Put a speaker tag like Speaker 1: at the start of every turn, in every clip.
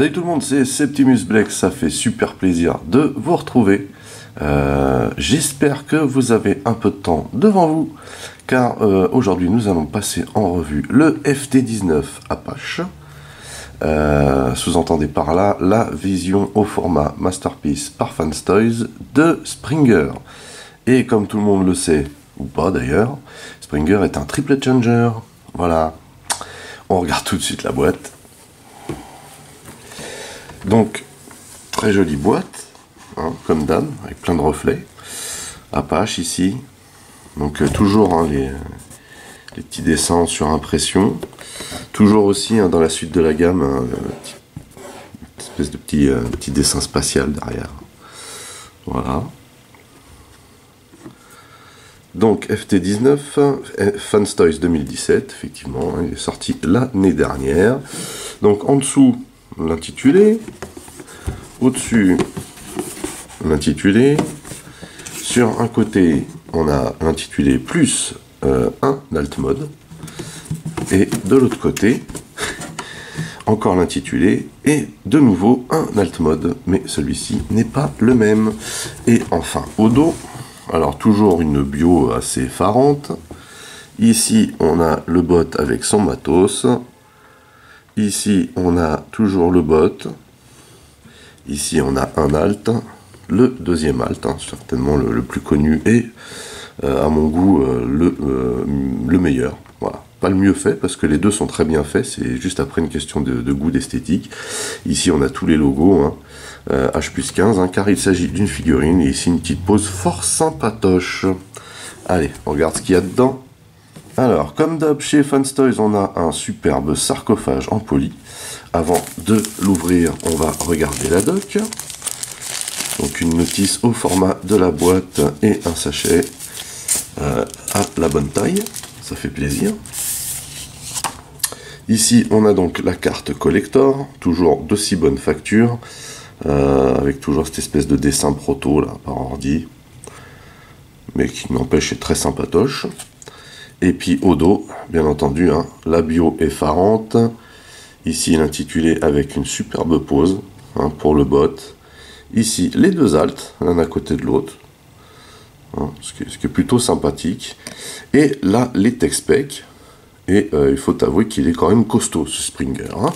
Speaker 1: Salut tout le monde, c'est Septimus Black, ça fait super plaisir de vous retrouver. J'espère que vous avez un peu de temps devant vous, car aujourd'hui nous allons passer en revue le FT19 Apache. Sous-entendez par là la vision au format Masterpiece par Fanstoys de Springer. Et comme tout le monde le sait, ou pas d'ailleurs, Springer est un triplet changer. Voilà, on regarde tout de suite la boîte. Donc, très jolie boîte, hein, comme d'hab, avec plein de reflets. Apache ici. Donc, toujours hein, les petits dessins sur impression. Toujours aussi hein, dans la suite de la gamme, une espèce de petit dessin spatial derrière. Voilà. Donc, FT19, Fanstoys 2017, effectivement, hein, il est sorti l'année dernière. Donc, en dessous, l'intitulé, au-dessus l'intitulé, sur un côté on a l'intitulé plus un alt mode, et de l'autre côté encore l'intitulé et de nouveau un alt mode, mais celui-ci n'est pas le même. Et enfin au dos, alors toujours une bio assez effarante. Ici on a le bot avec son matos. Ici, on a toujours le bot. Ici, on a un alt. Le deuxième alt, hein, certainement le plus connu et, à mon goût, le meilleur. Voilà. Pas le mieux fait, parce que les deux sont très bien faits. C'est juste après une question de goût, d'esthétique. Ici, on a tous les logos. Hein, H+15, hein, car il s'agit d'une figurine. Et ici, une petite pose fort sympatoche. Allez, on regarde ce qu'il y a dedans. Alors, comme d'hab, chez Fanstoys, on a un superbe sarcophage en poly. Avant de l'ouvrir, on va regarder la doc. Donc, une notice au format de la boîte et un sachet à la bonne taille. Ça fait plaisir. Ici, on a donc la carte collector, toujours de si bonne facture, avec toujours cette espèce de dessin proto là, par ordi, mais qui n'empêche est très sympatoche. Et puis au dos, bien entendu, hein, la bio effarante. Ici l'intitulé avec une superbe pose hein, pour le bot. Ici les deux alts, l'un à côté de l'autre. Hein, ce qui est plutôt sympathique. Et là les tech specs. Et il faut avouer qu'il est quand même costaud ce Springer. Hein.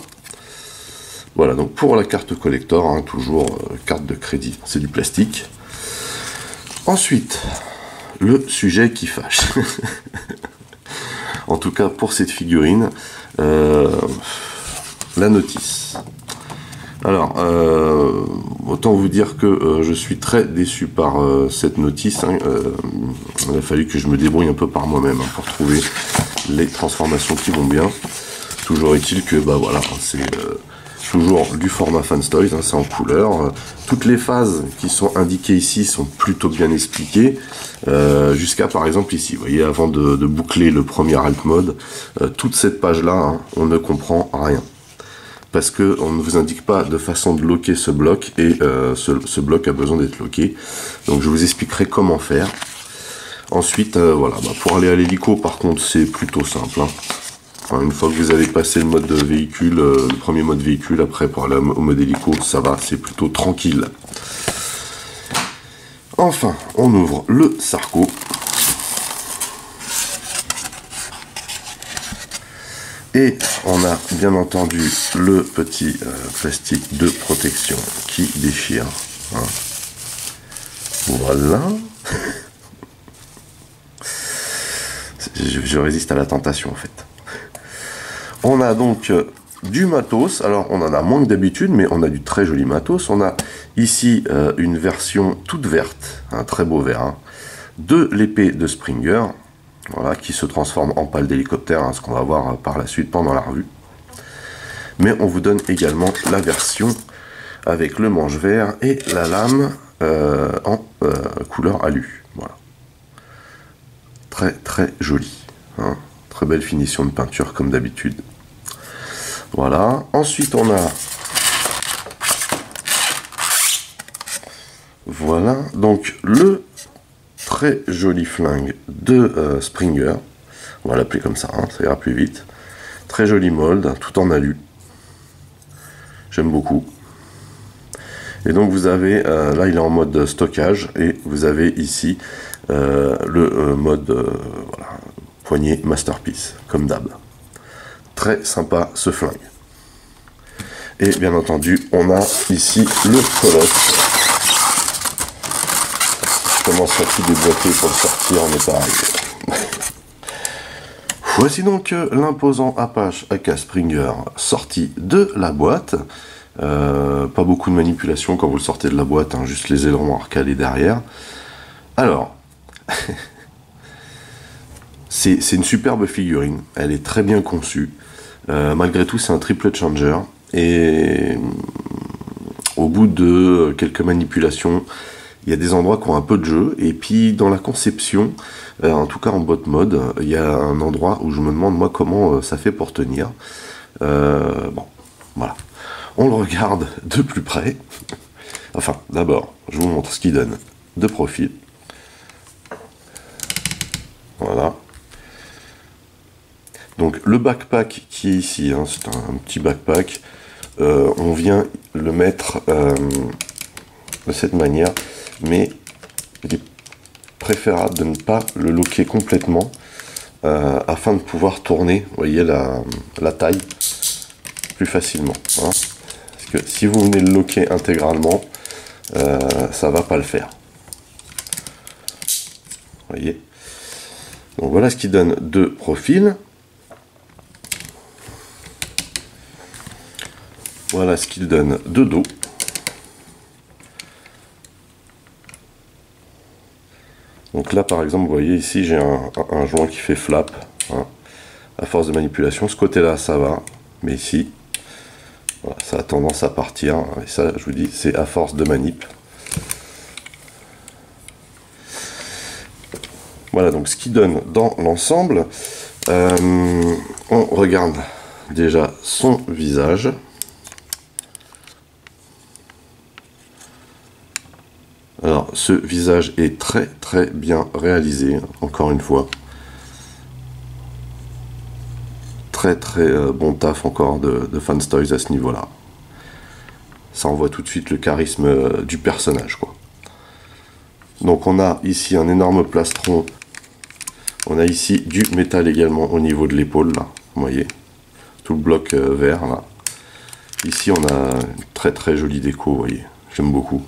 Speaker 1: Voilà, donc pour la carte collector, hein, toujours carte de crédit, c'est du plastique. Ensuite, le sujet qui fâche. En tout cas pour cette figurine, la notice. Alors, autant vous dire que je suis très déçu par cette notice. Hein, il a fallu que je me débrouille un peu par moi-même hein, pour trouver les transformations qui vont bien. Toujours est-il que bah voilà, c'est toujours du format Fanstoys, hein, c'est en couleur. Toutes les phases qui sont indiquées ici sont plutôt bien expliquées. Jusqu'à par exemple ici, vous voyez, avant de boucler le premier alt mode, toute cette page là, hein, on ne comprend rien. Parce que on ne vous indique pas de façon de loquer ce bloc, et ce bloc a besoin d'être loqué. Donc je vous expliquerai comment faire. Ensuite, voilà, bah, pour aller à l'hélico, par contre, c'est plutôt simple. Hein. Enfin, une fois que vous avez passé le mode véhicule, le premier mode véhicule, après pour aller au mode hélico, ça va, c'est plutôt tranquille. Enfin, on ouvre le sarco. Et on a bien entendu le petit plastique de protection qui déchire. Hein. Voilà. Je résiste à la tentation en fait. On a donc du matos. Alors on en a moins que d'habitude, mais on a du très joli matos. On a ici une version toute verte, un très beau vert, hein, de l'épée de Springer. Voilà, qui se transforme en pale d'hélicoptère, hein, ce qu'on va voir par la suite pendant la revue. Mais on vous donne également la version avec le manche vert et la lame en couleur alu. Voilà. Très très joli. Hein. Très belle finition de peinture comme d'habitude. Voilà. Ensuite on a... Voilà. Donc le... très joli flingue de Springer, on va l'appeler comme ça, hein, ça ira plus vite. Très joli mold, tout en alu. J'aime beaucoup. Et donc vous avez, là il est en mode stockage, et vous avez ici le mode voilà, poignée Masterpiece, comme d'hab. Très sympa ce flingue. Et bien entendu, on a ici le colosse. Je commence à tout déboîter pour le sortir, on n'est pas arrivé. Voici donc l'imposant Apache AK Springer sorti de la boîte. Pas beaucoup de manipulation quand vous le sortez de la boîte, hein, juste les ailerons arcadés derrière. Alors, c'est une superbe figurine, elle est très bien conçue. Malgré tout, c'est un triplet changer, et au bout de quelques manipulations, il y a des endroits qui ont un peu de jeu, et puis dans la conception, en tout cas en bot mode, il y a un endroit où je me demande moi comment ça fait pour tenir. Bon, voilà. On le regarde de plus près. Enfin, d'abord, je vous montre ce qu'il donne de profil. Voilà. Donc le backpack qui est ici, hein, c'est un petit backpack. On vient le mettre de cette manière, mais il est préférable de ne pas le loquer complètement afin de pouvoir tourner, vous voyez, la taille plus facilement. Hein. Parce que si vous venez le loquer intégralement, ça va pas le faire. Vous voyez. Donc voilà ce qui donne de profil. Voilà ce qu'il donne de dos. Donc là par exemple, vous voyez ici j'ai un joint qui fait flap, hein, à force de manipulation. Ce côté là ça va, mais ici voilà, ça a tendance à partir, et ça je vous dis c'est à force de manip. Voilà donc ce qui donne dans l'ensemble. On regarde déjà son visage. Alors ce visage est très très bien réalisé, encore une fois. Très très bon taf encore de Fanstoys à ce niveau-là. Ça envoie tout de suite le charisme du personnage, quoi. Donc on a ici un énorme plastron. On a ici du métal également au niveau de l'épaule, là. Vous voyez, tout le bloc vert, là. Ici on a une très très jolie déco, vous voyez. J'aime beaucoup.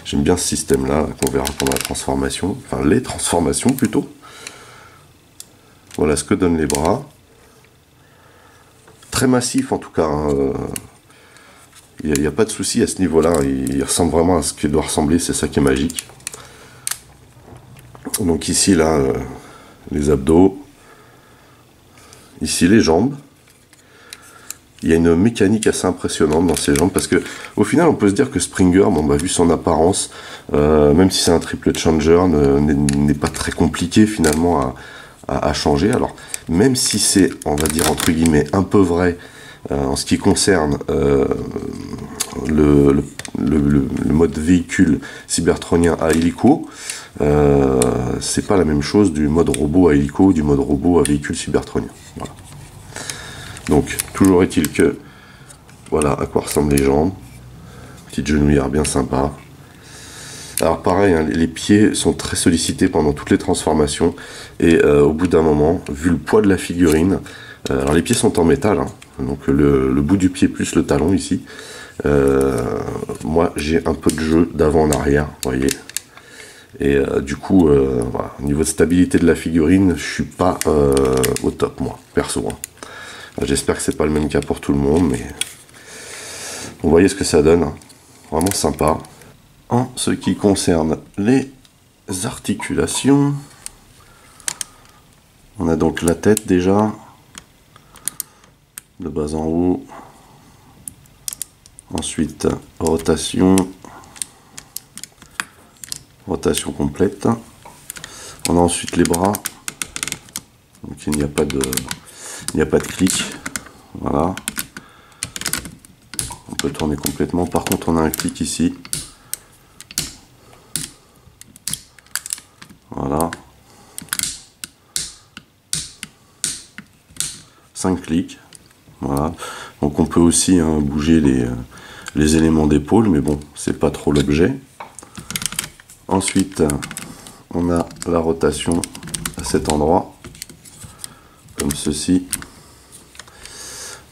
Speaker 1: J'aime bien ce système-là, qu'on verra pendant la transformation. Enfin, les transformations, plutôt. Voilà ce que donnent les bras. Très massif, en tout cas. Hein. Il n'y a pas de souci à ce niveau-là. Il ressemble vraiment à ce qu'il doit ressembler. C'est ça qui est magique. Donc ici, là, les abdos. Ici, les jambes. Il y a une mécanique assez impressionnante dans ces jambes, parce que au final on peut se dire que Springer, bon, bah, vu son apparence, même si c'est un triplet changer, n'est pas très compliqué finalement à changer. Alors même si c'est, on va dire entre guillemets, un peu vrai en ce qui concerne le mode véhicule cybertronien à hélico, c'est pas la même chose du mode robot à hélico, du mode robot à véhicule cybertronien. Voilà. Donc, toujours est-il que, voilà à quoi ressemblent les jambes. Petite genouillère bien sympa. Alors pareil, hein, les pieds sont très sollicités pendant toutes les transformations. Et au bout d'un moment, vu le poids de la figurine, alors les pieds sont en métal, hein, donc le bout du pied plus le talon ici. Moi, j'ai un peu de jeu d'avant en arrière, vous voyez. Et du coup, voilà, au niveau de stabilité de la figurine, je suis pas au top, moi, perso. Hein. J'espère que c'est pas le même cas pour tout le monde, mais vous voyez ce que ça donne, vraiment sympa. En ce qui concerne les articulations, on a donc la tête déjà, de bas en haut, ensuite rotation complète, on a ensuite les bras, donc il n'y a pas de clic, voilà, on peut tourner complètement. Par contre on a un clic ici, voilà, 5 clics, voilà. Donc on peut aussi bouger les éléments d'épaule, mais bon, c'est pas trop l'objet. Ensuite, on a la rotation à cet endroit, comme ceci.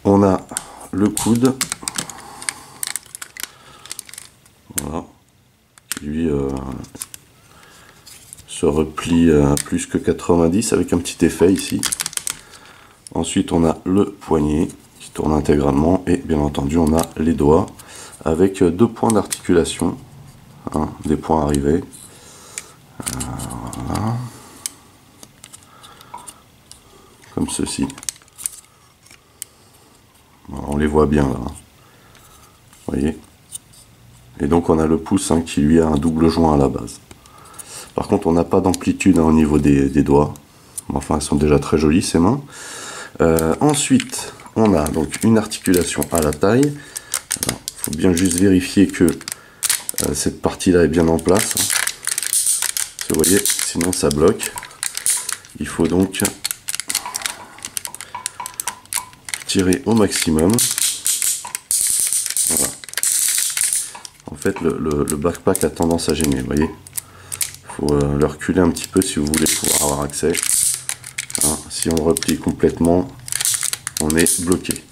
Speaker 1: On a le coude, voilà, qui lui se replie à plus que 90 avec un petit effet ici. Ensuite, on a le poignet qui tourne intégralement et bien entendu, on a les doigts avec 2 points d'articulation, des points arrivés. Voilà. Comme ceci. On les voit bien là. Vous voyez. Et donc on a le pouce qui lui a un double joint à la base. Par contre on n'a pas d'amplitude au niveau des doigts. Enfin elles sont déjà très jolies ces mains. Ensuite on a donc une articulation à la taille. Il faut bien juste vérifier que cette partie là est bien en place. Vous voyez, sinon ça bloque. Il faut donc tirer au maximum. Voilà. En fait, le backpack a tendance à gêner, vous voyez. Il faut le reculer un petit peu si vous voulez pouvoir avoir accès. Si on replie complètement, on est bloqué.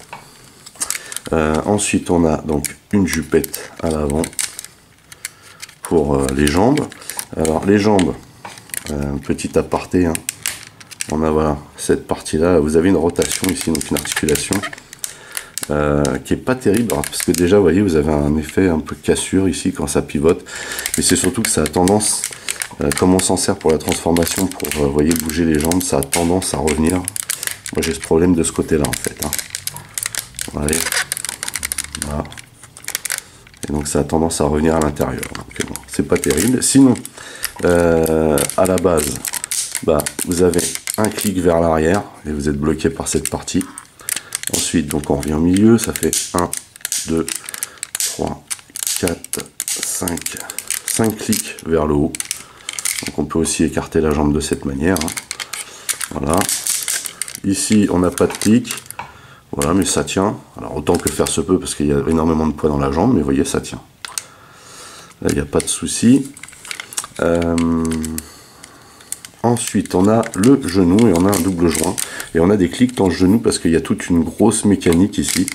Speaker 1: Ensuite, on a donc une jupette à l'avant pour les jambes. Alors, les jambes, un petit aparté, on a voilà, cette partie-là, vous avez une rotation ici, donc une articulation qui est pas terrible, parce que déjà, vous voyez, vous avez un effet un peu cassure ici quand ça pivote, mais c'est surtout que ça a tendance, comme on s'en sert pour la transformation, pour vous voyez, bouger les jambes, ça a tendance à revenir. Moi, j'ai ce problème de ce côté-là, en fait. Allez. Voilà. Et donc, ça a tendance à revenir à l'intérieur. Donc, bon, c'est pas terrible. Sinon, à la base, vous avez un clic vers l'arrière et vous êtes bloqué par cette partie. Ensuite, donc on revient au milieu, ça fait 1, 2, 3, 4, 5 clics vers le haut. Donc on peut aussi écarter la jambe de cette manière. Voilà. Ici, on n'a pas de clic. Voilà, mais ça tient. Alors autant que faire se peut parce qu'il y a énormément de poids dans la jambe, mais vous voyez, ça tient. Là, il n'y a pas de souci. Ensuite, on a le genou et on a un double joint. Et on a des clics dans le genou parce qu'il y a toute une grosse mécanique ici.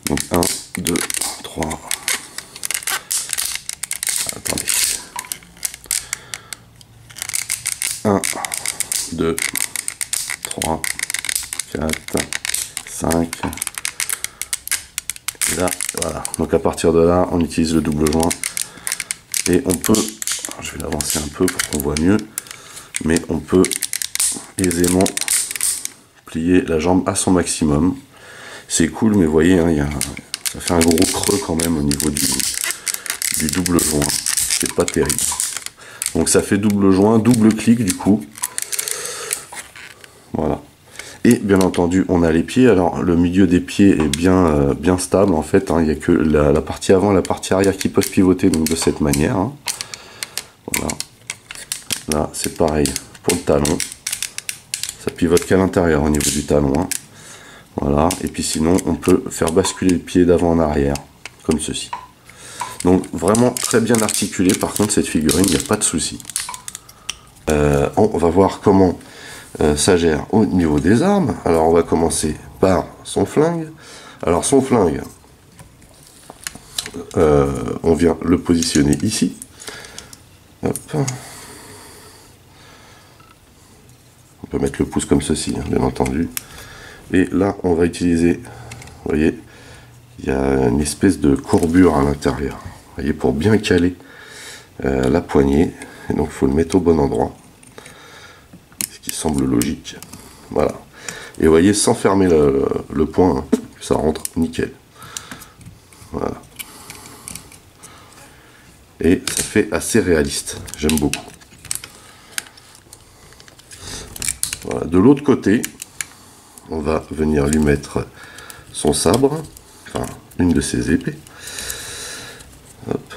Speaker 1: Donc 1, 2, 3. Attendez. 1, 2, 3, 4, 5. Et là, voilà. Donc à partir de là, on utilise le double joint. Et on peut, je vais l'avancer un peu pour qu'on voit mieux, mais on peut aisément plier la jambe à son maximum. C'est cool, mais vous voyez, ça fait un gros creux quand même au niveau du double joint. C'est pas terrible. Donc ça fait double joint, double clic du coup. Voilà. Et bien entendu, on a les pieds. Alors le milieu des pieds est bien stable en fait. Il n'y a que la partie avant et la partie arrière qui peuvent pivoter donc de cette manière. Voilà. Là, c'est pareil pour le talon. Ça pivote qu'à l'intérieur au niveau du talon. Voilà. Et puis sinon, on peut faire basculer le pied d'avant en arrière, comme ceci. Donc vraiment très bien articulé. Par contre, cette figurine, il n'y a pas de souci. On va voir comment ça gère au niveau des armes. Alors, on va commencer par son flingue. Alors, son flingue, on vient le positionner ici. Hop. On peut mettre le pouce comme ceci, bien entendu. Et là, on va utiliser, vous voyez, il y a une espèce de courbure à l'intérieur. Vous voyez, pour bien caler la poignée. Et donc, il faut le mettre au bon endroit. Ce qui semble logique. Voilà. Et vous voyez, sans fermer le point, ça rentre nickel. Voilà. Et ça fait assez réaliste. J'aime beaucoup. Voilà. De l'autre côté, on va venir lui mettre son sabre, enfin une de ses épées. Hop.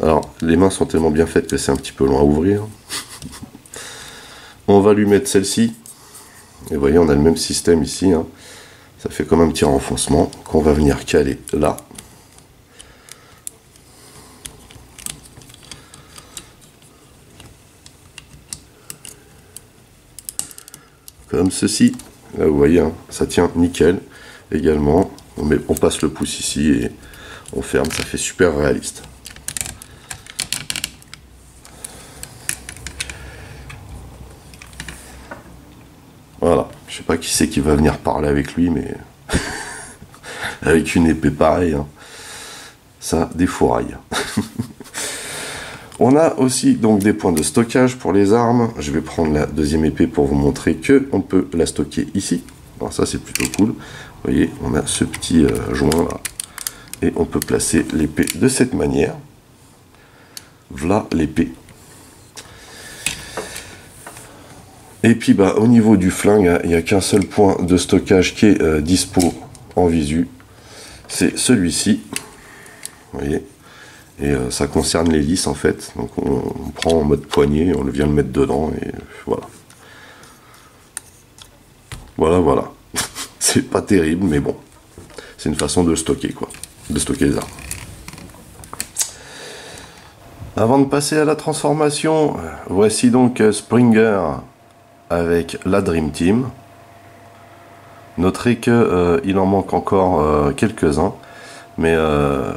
Speaker 1: Alors les mains sont tellement bien faites que c'est un petit peu long à ouvrir. On va lui mettre celle-ci. Et vous voyez, on a le même système ici. Ça fait comme un petit renfoncement qu'on va venir caler là. Comme ceci. Là, vous voyez, hein, ça tient nickel également. On passe le pouce ici et on ferme, ça fait super réaliste. Voilà, je sais pas qui c'est qui va venir parler avec lui, mais avec une épée pareille, hein, ça défouraille. On a aussi donc des points de stockage pour les armes. Je vais prendre la deuxième épée pour vous montrer que on peut la stocker ici. Alors ça c'est plutôt cool. Vous voyez, on a ce petit joint là. Et on peut placer l'épée de cette manière. Voilà l'épée. Et puis bah, au niveau du flingue, il n'y a qu'un seul point de stockage qui est dispo en visu. C'est celui-ci. Vous voyez. Et ça concerne l'hélice en fait. Donc on prend en mode poignée, on vient le mettre dedans et voilà. Voilà. C'est pas terrible, mais bon. C'est une façon de stocker quoi. De stocker les armes. Avant de passer à la transformation, voici donc Springer avec la Dream Team. Noterez que il en manque encore quelques-uns. Mais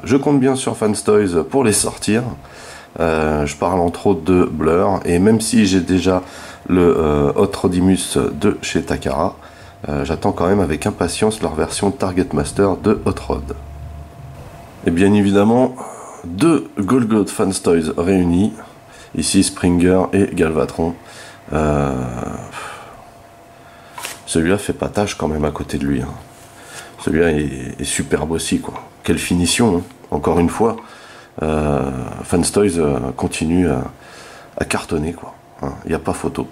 Speaker 1: je compte bien sur Fanstoys pour les sortir. Je parle entre autres de Blur. Et même si j'ai déjà le Hot Rodimus de chez Takara, j'attends quand même avec impatience leur version Target Master de Hot Rod. Et bien évidemment, deux Golgot Fanstoys réunis. Ici Springer et Galvatron. Celui-là fait pas tâche quand même à côté de lui. Hein. Celui-là est superbe aussi, quoi. Quelle finition, hein. Encore une fois. Fanstoys continue à cartonner, quoi. Il n'y a pas photo.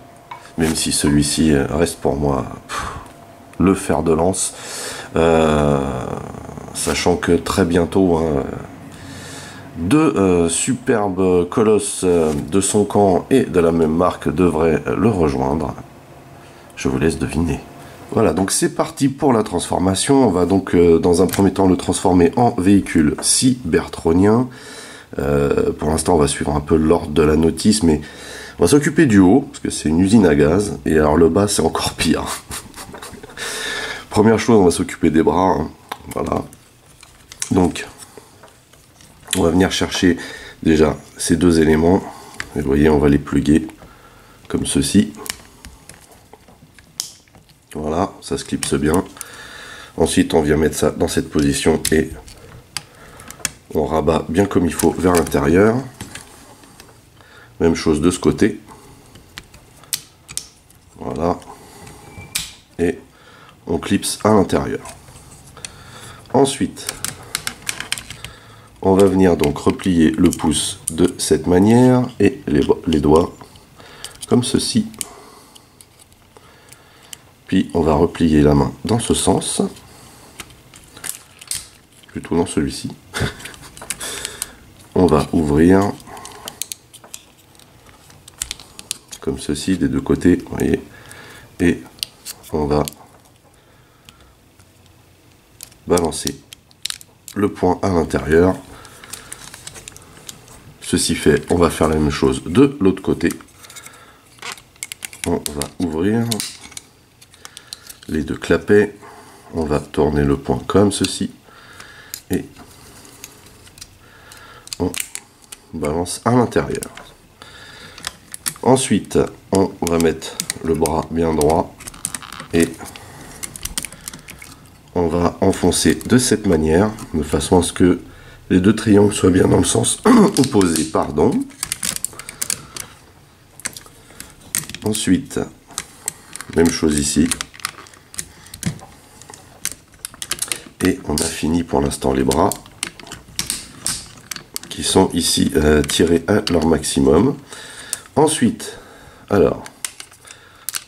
Speaker 1: Même si celui-ci reste pour moi le fer de lance. Sachant que très bientôt, hein, deux superbes colosses de son camp et de la même marque devraient le rejoindre. Je vous laisse deviner. Voilà, donc c'est parti pour la transformation. On va donc dans un premier temps le transformer en véhicule cybertronien. Pour l'instant, on va suivre un peu l'ordre de la notice, mais on va s'occuper du haut, parce que c'est une usine à gaz, et alors le bas, c'est encore pire. Première chose, on va s'occuper des bras. Hein. Voilà. Donc, on va venir chercher déjà ces deux éléments. Et vous voyez, on va les pluguer comme ceci. Voilà, ça se clipse bien. Ensuite, on vient mettre ça dans cette position et on rabat bien comme il faut vers l'intérieur. Même chose de ce côté. Voilà. Et on clipse à l'intérieur. Ensuite, on va venir donc replier le pouce de cette manière et les doigts comme ceci. Puis on va replier la main dans ce sens, plutôt dans celui-ci. On va ouvrir comme ceci des deux côtés, vous voyez, et on va balancer le point à l'intérieur. Ceci fait, on va faire la même chose de l'autre côté. On va ouvrir les deux clapets, on va tourner le point comme ceci et on balance à l'intérieur. Ensuite, on va mettre le bras bien droit et on va enfoncer de cette manière, de façon à ce que les deux triangles soient bien dans le sens opposé. Pardon. Ensuite, même chose ici. Et on a fini pour l'instant les bras qui sont ici tirés à leur maximum. Ensuite, alors,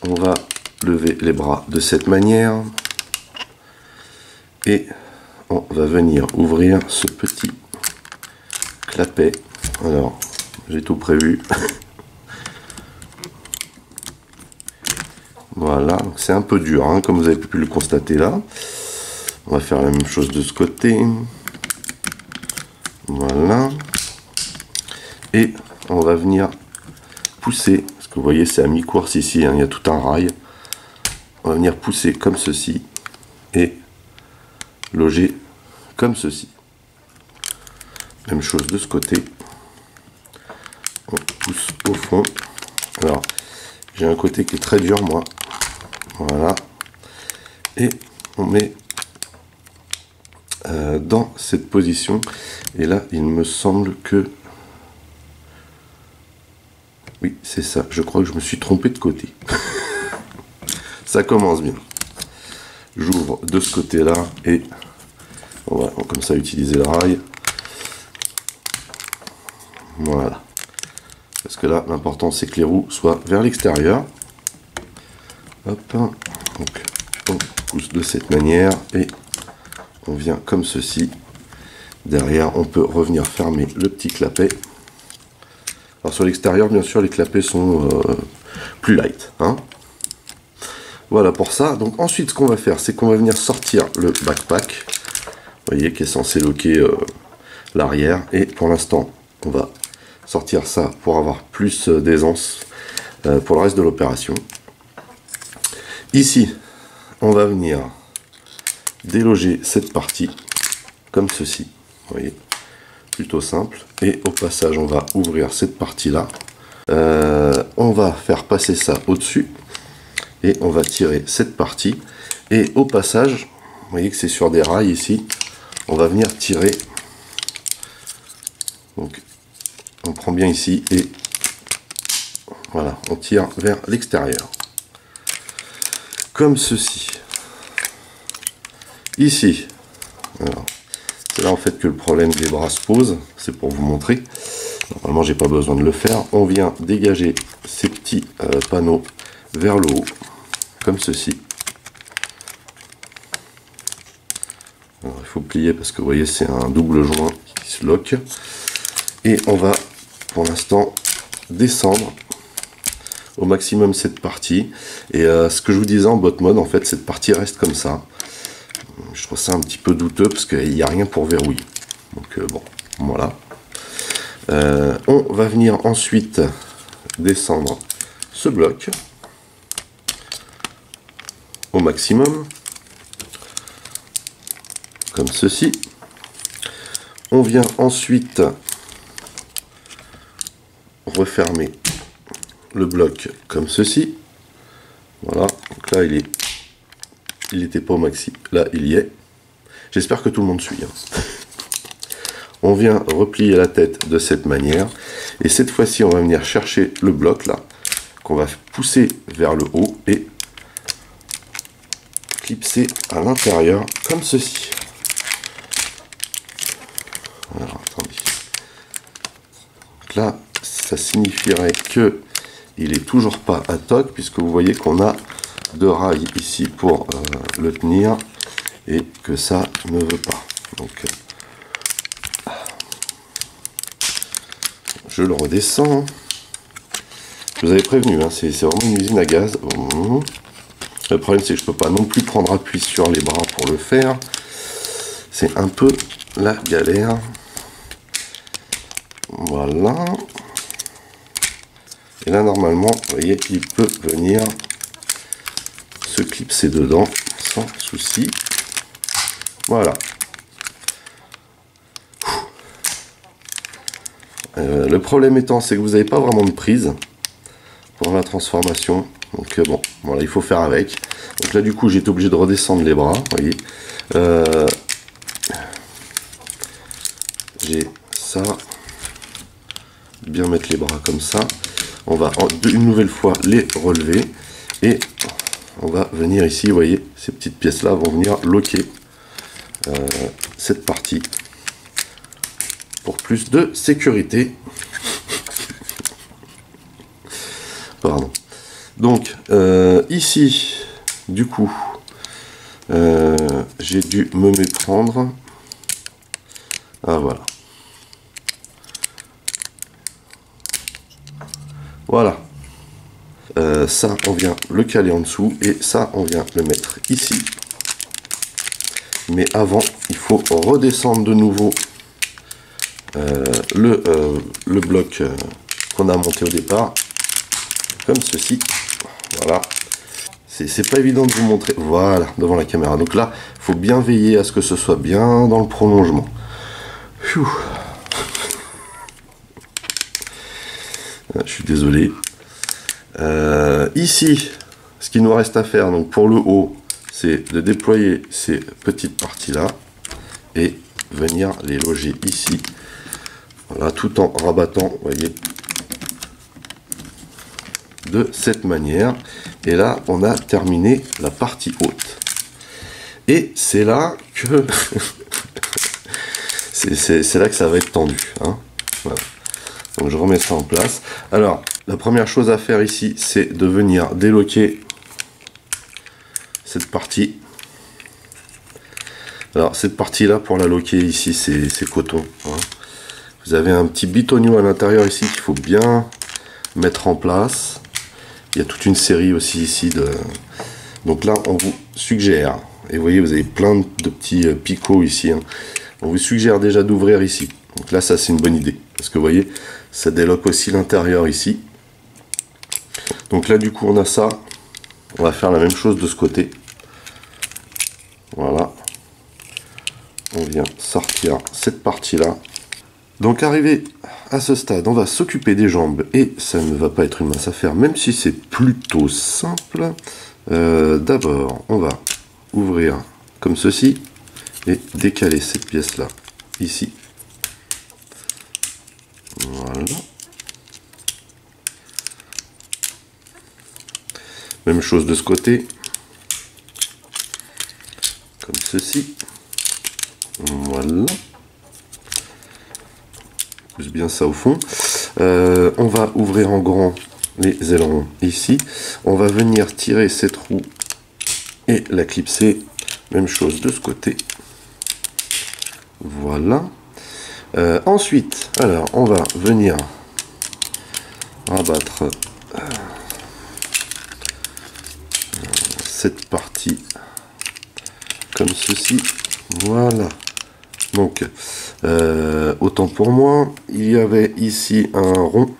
Speaker 1: on va lever les bras de cette manière et on va venir ouvrir ce petit clapet. Alors, j'ai tout prévu. Voilà, c'est un peu dur, hein, comme vous avez pu le constater là. On va faire la même chose de ce côté. Voilà. Et on va venir pousser, parce que vous voyez c'est à mi-course ici, hein, il y a tout un rail. On va venir pousser comme ceci et loger comme ceci. Même chose de ce côté. On pousse au fond. Alors, j'ai un côté qui est très dur, moi. Voilà. Et on met dans cette position. Et là, il me semble que... Oui, c'est ça. Je crois que je me suis trompé de côté. Ça commence bien. J'ouvre de ce côté-là et on va comme ça utiliser le rail. Voilà. Parce que là, l'important c'est que les roues soient vers l'extérieur. Hop. Donc, on pousse de cette manière et on vient comme ceci. Derrière, on peut revenir fermer le petit clapet. Alors sur l'extérieur, bien sûr, les clapets sont plus light, hein. Voilà pour ça. Donc ensuite, ce qu'on va faire, c'est qu'on va venir sortir le backpack. Vous voyez, qui est censé loquer l'arrière. Et pour l'instant, on va sortir ça pour avoir plus d'aisance pour le reste de l'opération. Ici, on va venir déloger cette partie comme ceci. Vous voyez, plutôt simple. Et au passage, on va ouvrir cette partie-là. On va faire passer ça au-dessus. Et on va tirer cette partie. Et au passage, vous voyez que c'est sur des rails ici. On va venir tirer. Donc, on prend bien ici et voilà, on tire vers l'extérieur. Comme ceci. Ici. C'est là en fait que le problème des bras se pose. C'est pour vous montrer. Normalement, j'ai pas besoin de le faire. On vient dégager ces petits panneaux vers le haut. Comme ceci. Alors, il faut plier parce que vous voyez c'est un double joint qui se loque. Et on va pour l'instant descendre au maximum cette partie. Et ce que je vous disais en bot mode, en fait cette partie reste comme ça. Je trouve ça un petit peu douteux parce qu'il n'y a rien pour verrouiller. Donc bon, voilà. On va venir ensuite descendre ce bloc au maximum, comme ceci. On vient ensuite refermer le bloc comme ceci. Voilà, donc là il était pas au maxi, là il y est. J'espère que tout le monde suit, hein. On vient replier la tête de cette manière et cette fois-ci on va venir chercher le bloc là qu'on va pousser vers le haut et clipser à l'intérieur comme ceci. Alors, attendez. Donc là, ça signifierait que il est toujours pas à toc puisque vous voyez qu'on a deux rails ici pour le tenir et que ça ne veut pas. Donc, je le redescends. Je vous avais prévenu, hein, c'est vraiment une usine à gaz. Le problème, c'est que je peux pas non plus prendre appui sur les bras pour le faire. C'est un peu la galère. Voilà. Et là, normalement, vous voyez, il peut venir se clipser dedans sans souci. Voilà. Le problème étant, c'est que vous n'avez pas vraiment de prise pour la transformation. Donc bon, voilà, il faut faire avec. Donc là, du coup, j'ai été obligé de redescendre les bras, vous voyez. J'ai ça. Bien mettre les bras comme ça. On va une nouvelle fois les relever. Et on va venir ici, vous voyez, ces petites pièces-là vont venir loquer cette partie. Pour plus de sécurité. Pardon. Donc, ici, du coup, j'ai dû me méprendre. Ah, voilà. Voilà. Ça, on vient le caler en dessous. Et ça, on vient le mettre ici. Mais avant, il faut redescendre de nouveau le bloc qu'on a monté au départ, comme ceci. Voilà. C'est pas évident de vous montrer, voilà, devant la caméra. Donc là, il faut bien veiller à ce que ce soit bien dans le prolongement. Pfiou. Je suis désolé. Ici, ce qu'il nous reste à faire, donc pour le haut, c'est de déployer ces petites parties-là et venir les loger ici. Voilà, tout en rabattant, vous voyez, de cette manière. Et là, on a terminé la partie haute. Et c'est là que c'est là que ça va être tendu. Hein. Voilà. Donc je remets ça en place. Alors, la première chose à faire ici, c'est de venir déloquer cette partie. Alors, cette partie-là, pour la loquer ici, c'est coton. Hein. Vous avez un petit bitonio à l'intérieur ici qu'il faut bien mettre en place. Il y a toute une série aussi ici de... Donc là, on vous suggère, et vous voyez, vous avez plein de petits picots ici. Hein. On vous suggère déjà d'ouvrir ici. Donc là, ça, c'est une bonne idée. Parce que vous voyez, ça déloque aussi l'intérieur ici. Donc là, du coup, on a ça. On va faire la même chose de ce côté. Voilà. On vient sortir cette partie-là. Donc arrivé à ce stade, on va s'occuper des jambes et ça ne va pas être une mince affaire, même si c'est plutôt simple. D'abord, on va ouvrir comme ceci et décaler cette pièce-là ici. Voilà. Même chose de ce côté, comme ceci. Voilà. Pousse bien ça au fond. On va ouvrir en grand les ailerons ici. On va venir tirer cette roue et la clipser. Même chose de ce côté. Voilà. Ensuite, alors on va venir rabattre cette partie comme ceci. Voilà. Donc, autant pour moi, il y avait ici un rond,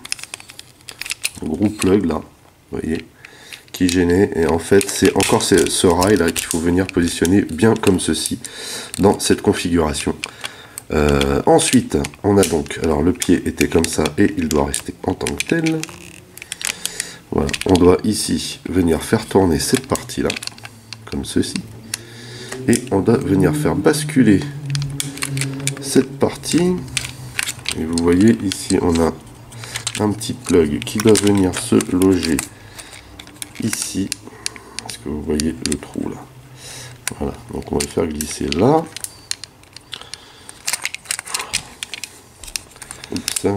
Speaker 1: un gros plug là, vous voyez, qui gênait. Et en fait, c'est encore ce rail là qu'il faut venir positionner bien comme ceci dans cette configuration. Ensuite, on a donc, alors le pied était comme ça et il doit rester en tant que tel. Voilà, on doit ici venir faire tourner cette partie là, comme ceci. Et on doit venir faire basculer cette partie. Et vous voyez ici on a un petit plug qui doit venir se loger ici. Est-ce que vous voyez le trou là? Voilà, donc on va le faire glisser là. Oups.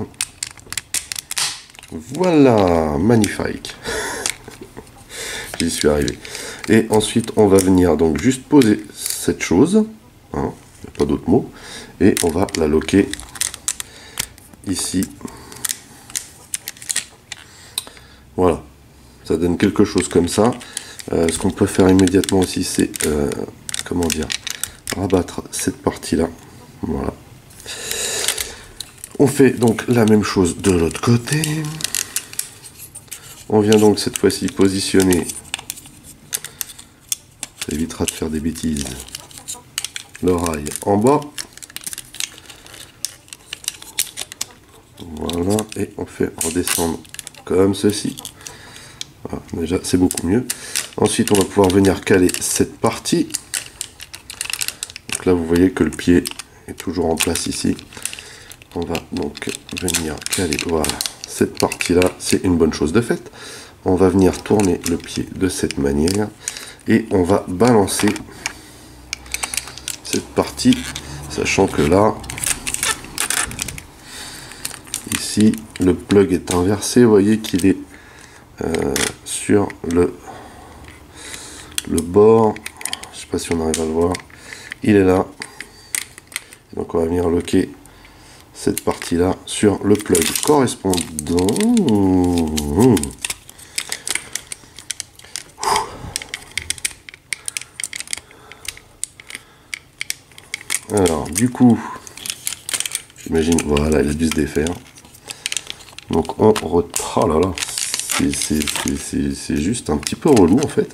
Speaker 1: Voilà, magnifique. J'y suis arrivé. Et ensuite on va venir donc juste poser cette chose, hein, pas d'autre mot, et on va la loquer ici. Voilà, ça donne quelque chose comme ça. Ce qu'on peut faire immédiatement aussi, c'est comment dire, rabattre cette partie là. Voilà. On fait donc la même chose de l'autre côté. On vient donc cette fois-ci positionner, ça évitera de faire des bêtises, le rail en bas. Voilà, et on fait redescendre comme ceci. Voilà, déjà c'est beaucoup mieux. Ensuite on va pouvoir venir caler cette partie. Donc là vous voyez que le pied est toujours en place ici. On va donc venir caler, voilà, cette partie là, c'est une bonne chose de fait. On va venir tourner le pied de cette manière et on va balancer cette partie, sachant que là, ici, le plug est inversé. Vous voyez qu'il est sur le bord. Je sais pas si on arrive à le voir. Il est là. Donc on va venir loquer cette partie là sur le plug correspondant. Alors, du coup, j'imagine, voilà, il a dû se défaire. Donc, on oh là là, c'est juste un petit peu relou, en fait.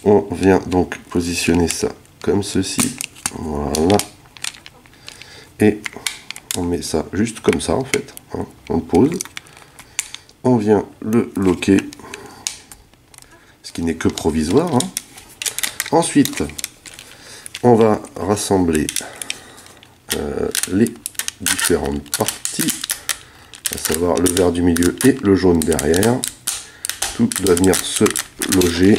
Speaker 1: On vient donc positionner ça comme ceci. Voilà. Et on met ça juste comme ça, en fait. Hein. On le pose. On vient le loquer. Ce qui n'est que provisoire. Hein. Ensuite, on va rassembler les différentes parties, à savoir le vert du milieu et le jaune derrière. Tout doit venir se loger.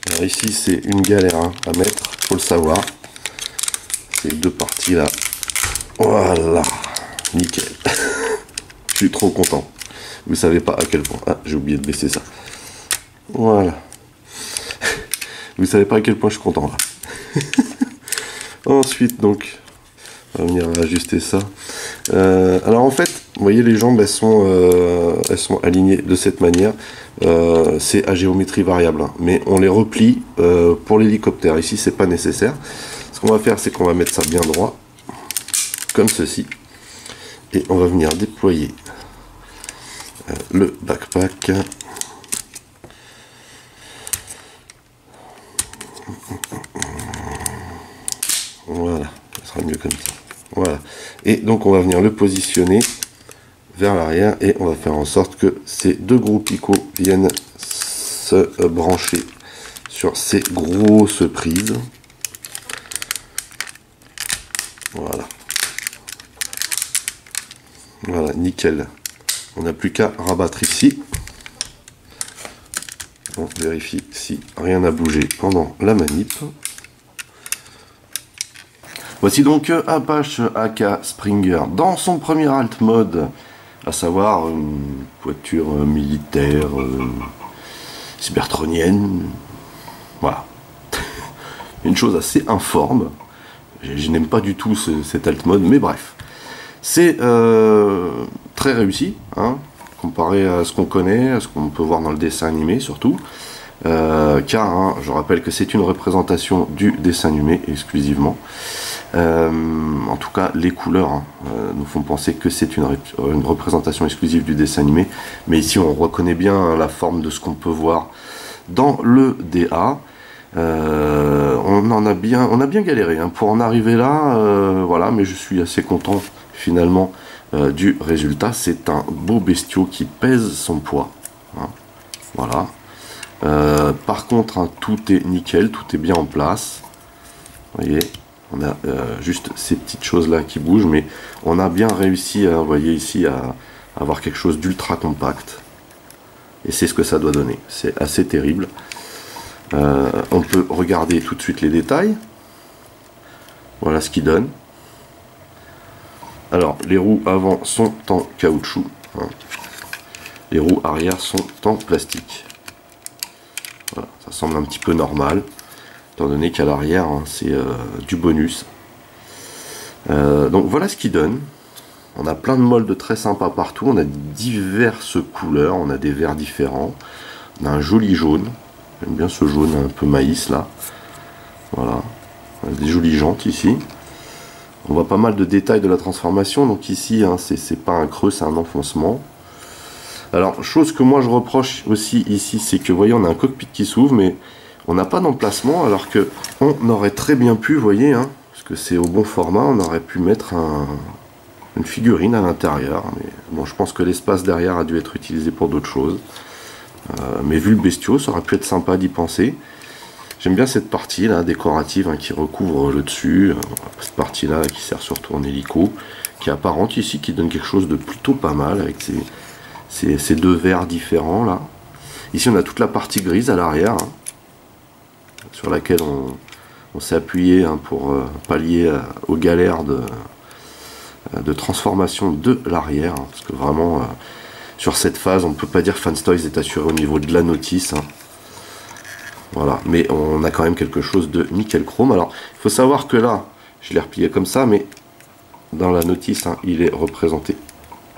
Speaker 1: Alors ici c'est une galère hein, à mettre, faut le savoir. Ces deux parties là. Voilà, nickel. Je suis trop content. Vous savez pas à quel point. Ah, j'ai oublié de baisser ça. Voilà. Vous savez pas à quel point je suis content là. Ensuite donc, on va venir ajuster ça. Alors en fait, vous voyez les jambes elles sont alignées de cette manière. C'est à géométrie variable, hein. Mais on les replie pour l'hélicoptère. Ici c'est pas nécessaire. Ce qu'on va faire c'est qu'on va mettre ça bien droit, comme ceci. Et on va venir déployer le backpack. Voilà, ça sera mieux comme ça. Voilà. Et donc on va venir le positionner vers l'arrière et on va faire en sorte que ces deux gros picots viennent se brancher sur ces grosses prises. Voilà. Voilà, nickel. On n'a plus qu'à rabattre ici. On vérifie si rien n'a bougé pendant la manip. Voici donc Apache AK Springer dans son premier alt mode, à savoir une voiture militaire cybertronienne. Voilà. Une chose assez informe. Je n'aime pas du tout cet alt mode, mais bref. C'est très réussi, hein, comparé à ce qu'on connaît, à ce qu'on peut voir dans le dessin animé surtout. Car hein, je rappelle que c'est une représentation du dessin animé exclusivement. En tout cas, les couleurs hein, nous font penser que c'est une représentation exclusive du dessin animé. Mais ici, on reconnaît bien la forme de ce qu'on peut voir dans le DA. On a bien galéré hein, pour en arriver là. Voilà, mais je suis assez content finalement du résultat. C'est un beau bestiau qui pèse son poids. Hein, voilà. Par contre, hein, tout est nickel, tout est bien en place. Vous voyez, on a juste ces petites choses là qui bougent, mais on a bien réussi, vous voyez ici, à avoir quelque chose d'ultra compact. Et c'est ce que ça doit donner. C'est assez terrible. On peut regarder tout de suite les détails. Voilà ce qu'il donne. Alors, les roues avant sont en caoutchouc. Hein. Les roues arrière sont en plastique. Voilà, ça semble un petit peu normal, étant donné qu'à l'arrière, hein, c'est du bonus. Donc voilà ce qu'il donne. On a plein de moldes très sympas partout. On a diverses couleurs, on a des verts différents. On a un joli jaune. J'aime bien ce jaune un peu maïs là. Voilà. On a des jolies jantes ici. On voit pas mal de détails de la transformation. Donc ici, hein, c'est pas un creux, c'est un enfoncement. Alors, chose que moi je reproche aussi ici, c'est que vous voyez, on a un cockpit qui s'ouvre, mais on n'a pas d'emplacement, alors que on aurait très bien pu, vous voyez, hein, parce que c'est au bon format, on aurait pu mettre une figurine à l'intérieur. Mais bon, je pense que l'espace derrière a dû être utilisé pour d'autres choses. Mais vu le bestiau, ça aurait pu être sympa d'y penser. J'aime bien cette partie là décorative hein, qui recouvre le dessus, cette partie là qui sert surtout en hélico, qui est apparente ici, qui donne quelque chose de plutôt pas mal avec ces deux verres différents là. Ici on a toute la partie grise à l'arrière, hein, sur laquelle on s'est appuyé hein, pour pallier aux galères de transformation de l'arrière, hein, parce que vraiment sur cette phase on ne peut pas dire Fanstoys est assuré au niveau de la notice. Hein. Voilà, mais on a quand même quelque chose de nickel chrome. Alors, il faut savoir que là, je l'ai replié comme ça, mais dans la notice, hein, il est représenté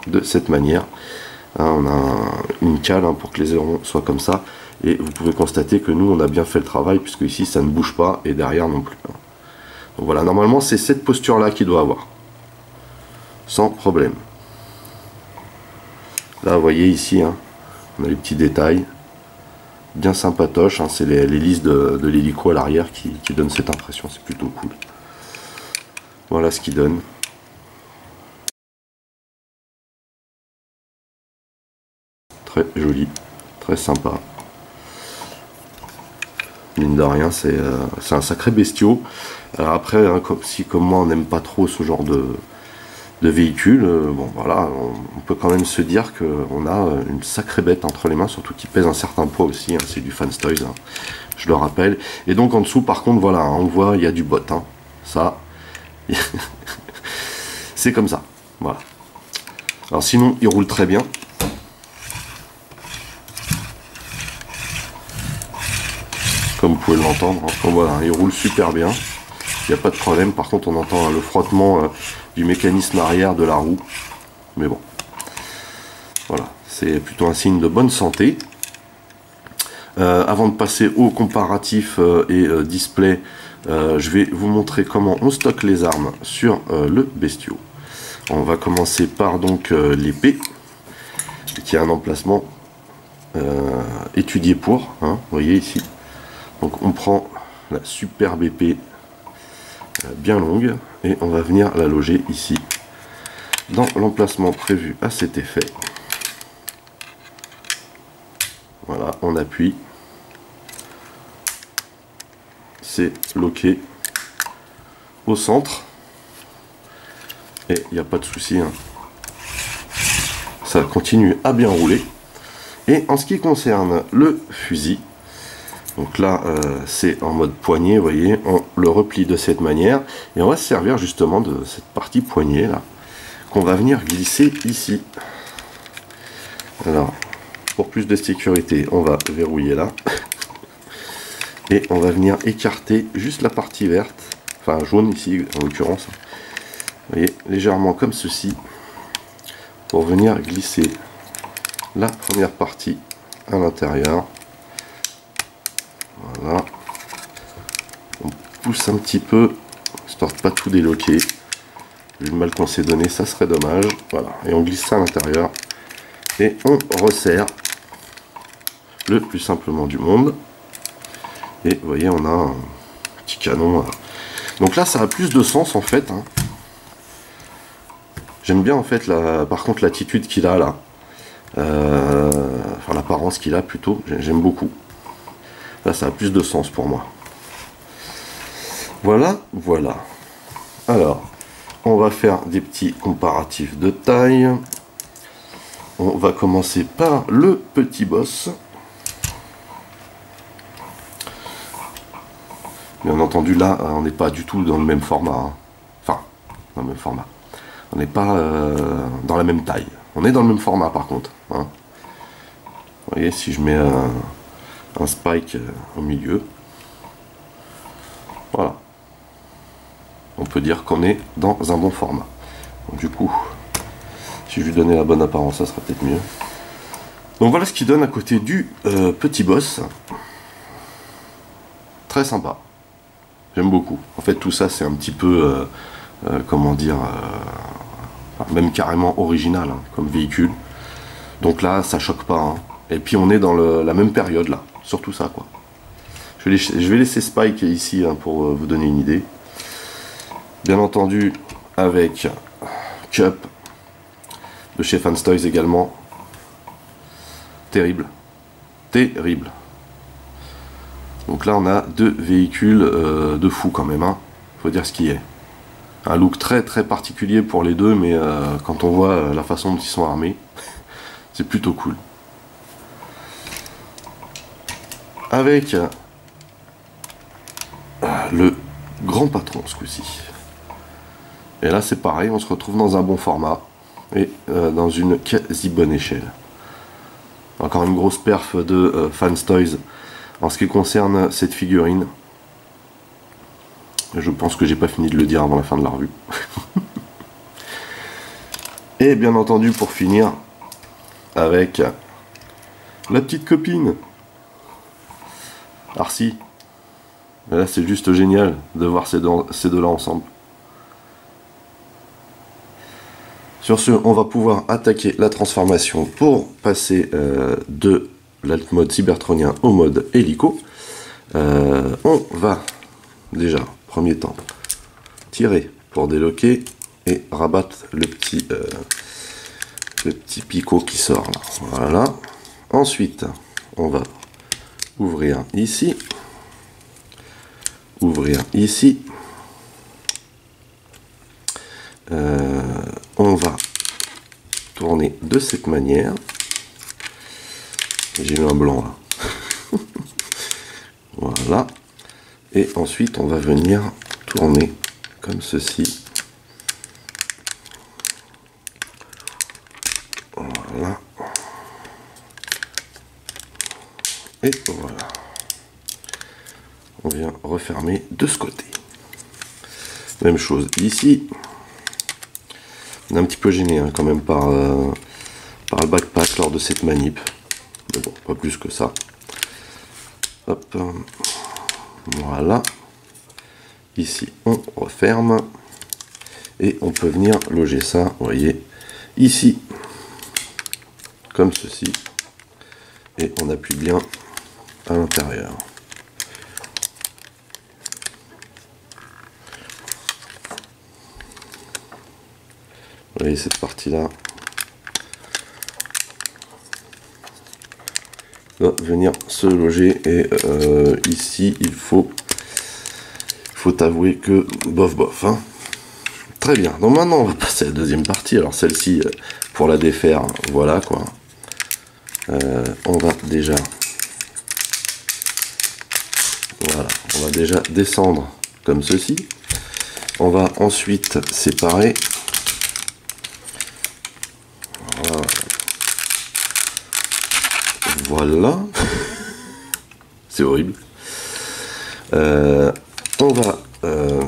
Speaker 1: de cette manière. Hein, on a une cale hein, pour que les ailerons soient comme ça. Et vous pouvez constater que nous, on a bien fait le travail, puisque ici, ça ne bouge pas, et derrière non plus. Donc voilà, normalement, c'est cette posture-là qu'il doit avoir. Sans problème. Là, vous voyez ici, hein, on a les petits détails. Bien sympatoche, hein, c'est l'hélice de l'hélico à l'arrière qui donne cette impression, c'est plutôt cool. Voilà ce qu'il donne. Très joli, très sympa. Mine de rien, c'est un sacré bestiau. Alors après, hein, comme moi on n'aime pas trop ce genre de véhicule, bon voilà, on peut quand même se dire qu'on a une sacrée bête entre les mains, surtout qu'il pèse un certain poids aussi, hein, c'est du Fanstoys, hein, je le rappelle. Et donc en dessous par contre voilà, hein, on voit il y a du bot, hein, ça, c'est comme ça, voilà. Alors sinon il roule très bien. Comme vous pouvez l'entendre, hein, voilà, il roule super bien, il n'y a pas de problème. Par contre on entend hein, le frottement du mécanisme arrière de la roue, mais bon, voilà, c'est plutôt un signe de bonne santé. Avant de passer au comparatif et display, je vais vous montrer comment on stocke les armes sur le bestiau. On va commencer par donc l'épée, qui a un emplacement étudié pour, hein, vous voyez ici. Donc on prend la superbe épée bien longue et on va venir la loger ici dans l'emplacement prévu à cet effet. Voilà, on appuie, c'est loqué au centre et il n'y a pas de souci, hein. Ça continue à bien rouler. Et en ce qui concerne le fusil, donc là c'est en mode poignée, vous voyez, on le replie de cette manière et on va se servir justement de cette partie poignée là qu'on va venir glisser ici. Alors pour plus de sécurité on va verrouiller là et on va venir écarter juste la partie verte, enfin jaune ici en l'occurrence, vous voyez, légèrement comme ceci, pour venir glisser la première partie à l'intérieur. Voilà, on pousse un petit peu histoire de pas tout déloquer. Vu le mal qu'on s'est donné, ça serait dommage. Voilà, et on glisse ça à l'intérieur et on resserre le plus simplement du monde. Et vous voyez, on a un petit canon. Donc là, ça a plus de sens en fait, hein. J'aime bien en fait, par contre, l'attitude qu'il a là. Enfin, l'apparence qu'il a plutôt, j'aime beaucoup. Là, ça a plus de sens pour moi. Voilà, voilà. Alors, on va faire des petits comparatifs de taille. On va commencer par le petit boss. Bien entendu, là, on n'est pas du tout dans le même format, hein. Enfin, dans le même format. On n'est pas dans la même taille. On est dans le même format, par contre, hein. Vous voyez, si je mets un spike au milieu, voilà. On peut dire qu'on est dans un bon format. Donc, du coup, si je lui donnais la bonne apparence, ça sera peut-être mieux. Donc voilà ce qu'il donne à côté du petit boss. Très sympa. J'aime beaucoup. En fait, tout ça, c'est un petit peu, comment dire, même carrément original, hein, comme véhicule. Donc là, ça choque pas, hein. Et puis on est dans la même période là, surtout ça quoi. Je vais laisser Spike ici hein, pour vous donner une idée. Bien entendu avec Cup de chez Fanstoys également. Terrible, terrible. Donc là on a deux véhicules de fou quand même, hein. Faut dire ce qui est. Un look très très particulier pour les deux, mais quand on voit la façon dont ils sont armés, c'est plutôt cool. Avec le grand patron ce coup-ci. Et là c'est pareil, on se retrouve dans un bon format et dans une quasi bonne échelle. Encore une grosse perf de Fanstoys En ce qui concerne cette figurine, je pense que j'ai pas fini de le dire avant la fin de la revue. Et bien entendu, pour finir, avec la petite copine, Arcee. Là, c'est juste génial de voir ces deux-là ensemble. Sur ce, on va pouvoir attaquer la transformation pour passer de l'alt mode cybertronien au mode hélico. On va déjà, premier temps, tirer pour déloquer et rabattre le petit picot qui sort là. Voilà. Ensuite, on va ouvrir ici. Ouvrir ici. On va tourner de cette manière. J'ai eu un blanc là. Voilà. Et ensuite, on va venir tourner comme ceci. Voilà. Et voilà. On vient refermer de ce côté. Même chose ici. On est un petit peu gêné hein, quand même par le backpack lors de cette manip. Mais bon, pas plus que ça. Hop. Voilà. Ici, on referme. Et on peut venir loger ça, vous voyez, ici. Comme ceci. Et on appuie bien à l'intérieur. Vous voyez cette partie-là va venir se loger et ici il faut avouer que bof hein. Très bien, donc maintenant on va passer à la deuxième partie. Alors celle-ci pour la défaire, voilà quoi. On va déjà descendre comme ceci. On va ensuite séparer. Voilà. C'est horrible. On va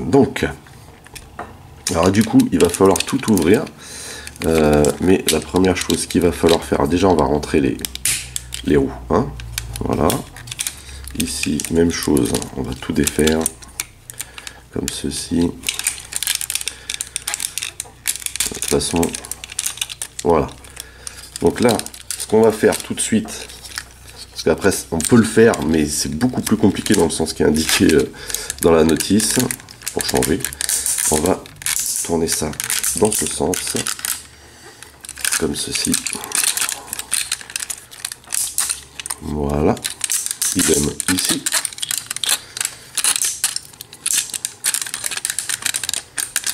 Speaker 1: donc. Alors du coup, il va falloir tout ouvrir. Mais la première chose qu'il va falloir faire, déjà on va rentrer les roues. Hein, voilà. Ici, même chose. On va tout défaire. Comme ceci. De toute façon. Voilà. Donc là, ce qu'on va faire tout de suite. Parce qu'après, on peut le faire, mais c'est beaucoup plus compliqué dans le sens qui est indiqué dans la notice. Pour changer, on va tourner ça dans ce sens, comme ceci. Voilà. Idem ici.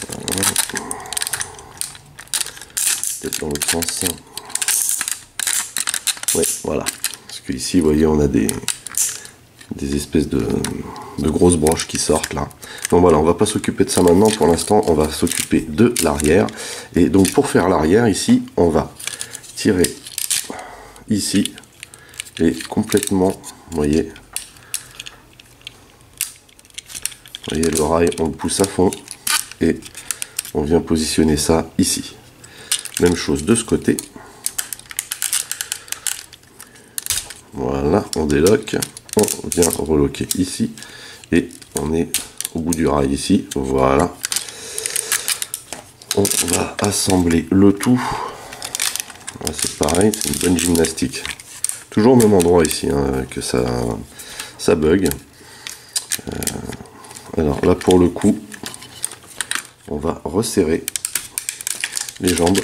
Speaker 1: Voilà. Peut-être dans l'autre sens. Ouais, voilà. Parce que ici, vous voyez, on a des espèces de grosses broches qui sortent là. Donc voilà, on va pas s'occuper de ça maintenant. Pour l'instant, on va s'occuper de l'arrière. Et donc pour faire l'arrière, ici, on va tirer ici et complètement, vous voyez le rail, on le pousse à fond et on vient positionner ça ici. Même chose de ce côté. Voilà, on déloque, on vient reloquer ici et on est au bout du rail ici. Voilà, on va assembler le tout. Voilà, c'est pareil, c'est une bonne gymnastique. Toujours au même endroit ici hein, que ça bug. Alors là pour le coup, on va resserrer les jambes.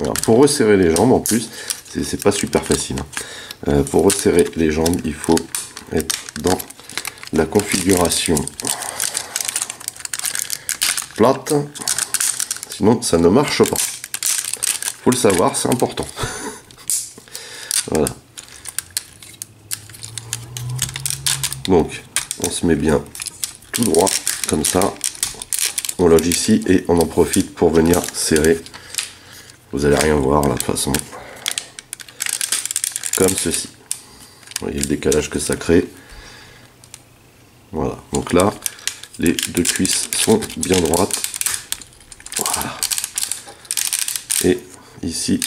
Speaker 1: Alors, pour resserrer les jambes en plus, c'est pas super facile. Hein. Pour resserrer les jambes, il faut être dans la configuration plate, sinon ça ne marche pas. Faut le savoir, c'est important. Voilà. Donc, on se met bien tout droit, comme ça. On loge ici et on en profite pour venir serrer Vous allez rien voir là de toute façon. Comme ceci. Vous voyez le décalage que ça crée. Voilà, donc là, les deux cuisses sont bien droites. Voilà. Et ici,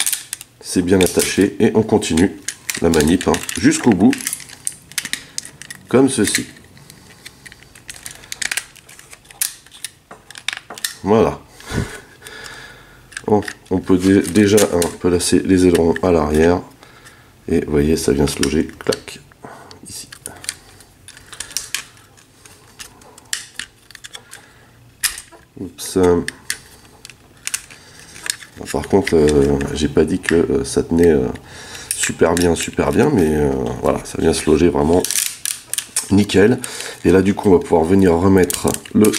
Speaker 1: c'est bien attaché. Et on continue la manip hein, jusqu'au bout. Comme ceci. Voilà. On peut déjà placer les ailerons à l'arrière. Et vous voyez, ça vient se loger, clac, ici. Oups. Par contre, j'ai pas dit que ça tenait super bien, mais voilà, ça vient se loger vraiment nickel. Et là, du coup, on va pouvoir venir remettre le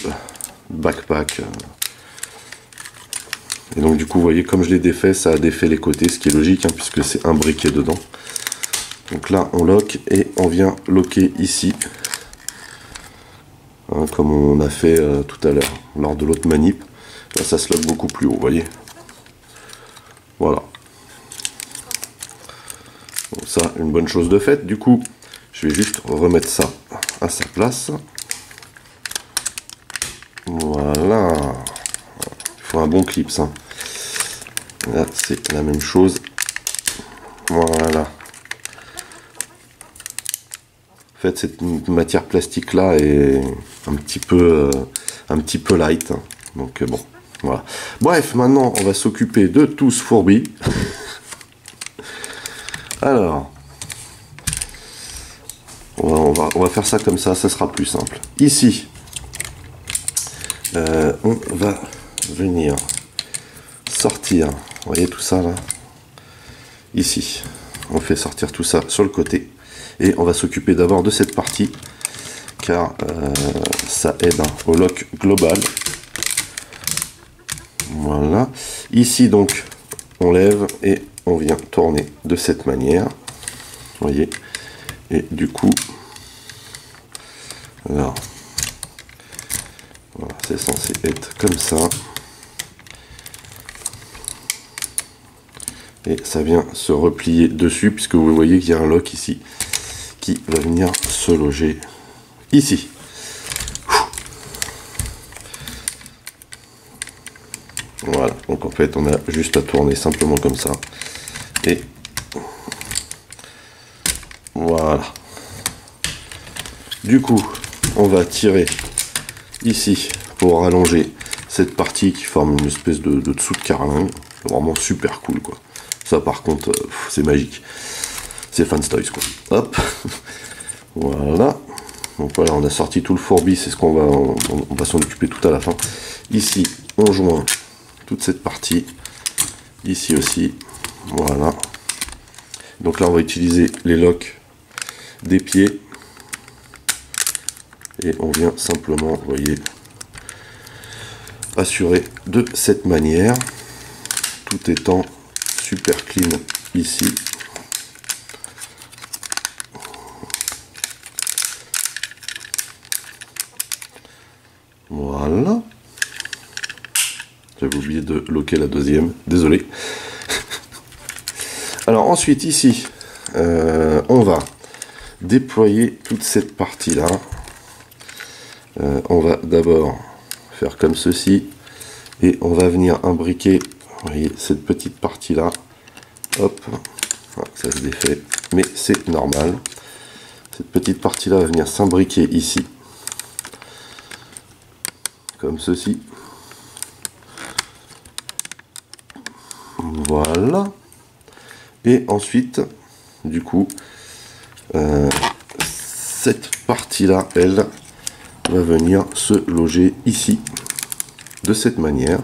Speaker 1: backpack. Et donc, du coup, vous voyez, comme je l'ai défait, ça a défait les côtés, ce qui est logique, hein, puisque c'est imbriqué dedans. Donc là, on lock et on vient locker ici. Hein, comme on a fait tout à l'heure, lors de l'autre manip. Là, ça se lock beaucoup plus haut, vous voyez. Voilà. Donc ça, une bonne chose de faite. Du coup, je vais juste remettre ça à sa place. Voilà. Il faut un bon clip, ça. Là, c'est la même chose. Voilà. En fait, cette matière plastique là est un petit peu light. Donc bon, voilà. Bref, maintenant, on va s'occuper de tout ce fourbi. Alors, on va faire ça comme ça sera plus simple. Ici, on va venir sortir, vous voyez tout ça là, ici, on fait sortir tout ça sur le côté, et on va s'occuper d'abord de cette partie, car ça aide au lock global. Voilà, ici donc, on lève et on vient tourner de cette manière, vous voyez, et du coup, alors, voilà, c'est censé être comme ça. Et ça vient se replier dessus, puisque vous voyez qu'il y a un lock ici qui va venir se loger ici. Voilà, donc en fait on a juste à tourner simplement comme ça. Et voilà. Du coup, on va tirer ici pour rallonger cette partie qui forme une espèce de dessous de carlingue. C'est vraiment super cool quoi. Ça par contre, c'est magique. C'est Fanstoys quoi. Hop. Voilà. Donc voilà, on a sorti tout le fourbi, c'est ce qu'on va, on va s'en occuper tout à la fin. Ici, on joint toute cette partie. Ici aussi. Voilà. Donc là, on va utiliser les locks des pieds. Et on vient simplement, vous voyez, assurer de cette manière, tout étant super clean ici. Voilà. J'avais oublié de locker la deuxième, désolé. Alors ensuite ici, on va déployer toute cette partie là. On va d'abord faire comme ceci et on va venir imbriquer, vous voyez, cette petite partie là. Hop, ça se défait, mais c'est normal. Cette petite partie là va venir s'imbriquer ici, comme ceci. Voilà. Et ensuite, du coup, cette partie là, elle va venir se loger ici, de cette manière,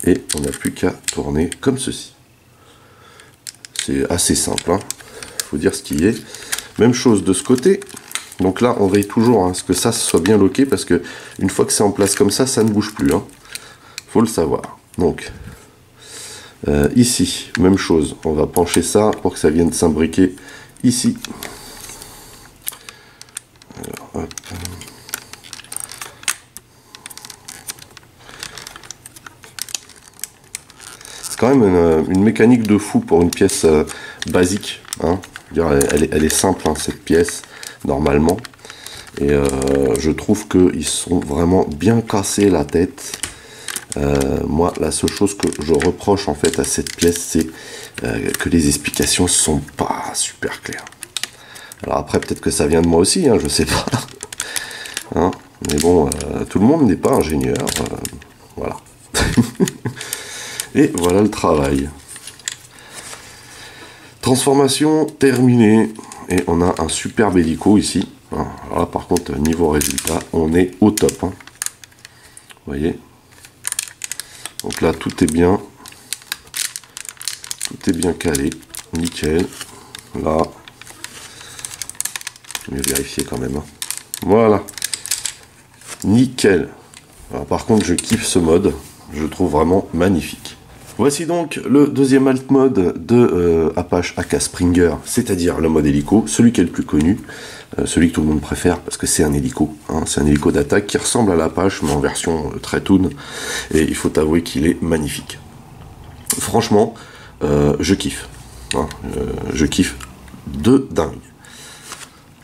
Speaker 1: et on n'a plus qu'à tourner comme ceci. C'est assez simple, hein. Faut dire ce qui est. Même chose de ce côté. Donc là, on veille toujours à ce que ça soit bien loqué, parce que une fois que c'est en place comme ça ne bouge plus, hein. Faut le savoir. Donc, ici, même chose. On va pencher ça pour que ça vienne s'imbriquer ici. Alors, hop. quand même une mécanique de fou pour une pièce basique. Hein. Elle est simple, hein, cette pièce, normalement. Et je trouve qu'ils sont vraiment bien cassés la tête. Moi, la seule chose que je reproche en fait à cette pièce, c'est que les explications sont pas super claires. Alors après, peut-être que ça vient de moi aussi, hein, je sais pas. Hein, mais bon, tout le monde n'est pas ingénieur. Voilà. Et voilà le travail. Transformation terminée. Et on a un superbe hélico ici. Alors là, par contre, niveau résultat, on est au top. Hein. Vous voyez. Donc là, tout est bien. Tout est bien calé. Nickel. Là. Je vais vérifier quand même. Hein. Voilà. Nickel. Alors, par contre, je kiffe ce mode. Je le trouve vraiment magnifique. Voici donc le deuxième alt mode de Apache AK Springer, c'est-à-dire le mode hélico, celui qui est le plus connu, celui que tout le monde préfère parce que c'est un hélico. Hein, c'est un hélico d'attaque qui ressemble à l'Apache mais en version très toon. Et il faut avouer qu'il est magnifique. Franchement, je kiffe. Hein, je kiffe de dingue.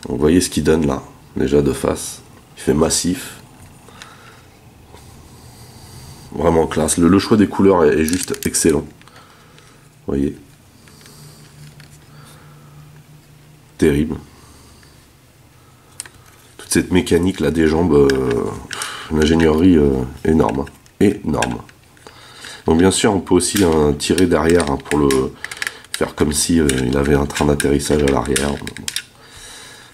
Speaker 1: Vous voyez ce qu'il donne là, déjà de face. Il fait massif. Vraiment classe. Le choix des couleurs est juste excellent. Vous voyez. Terrible. Toute cette mécanique là des jambes, une ingénierie énorme. Énorme. Donc bien sûr on peut aussi tirer derrière hein, pour le faire comme si il avait un train d'atterrissage à l'arrière.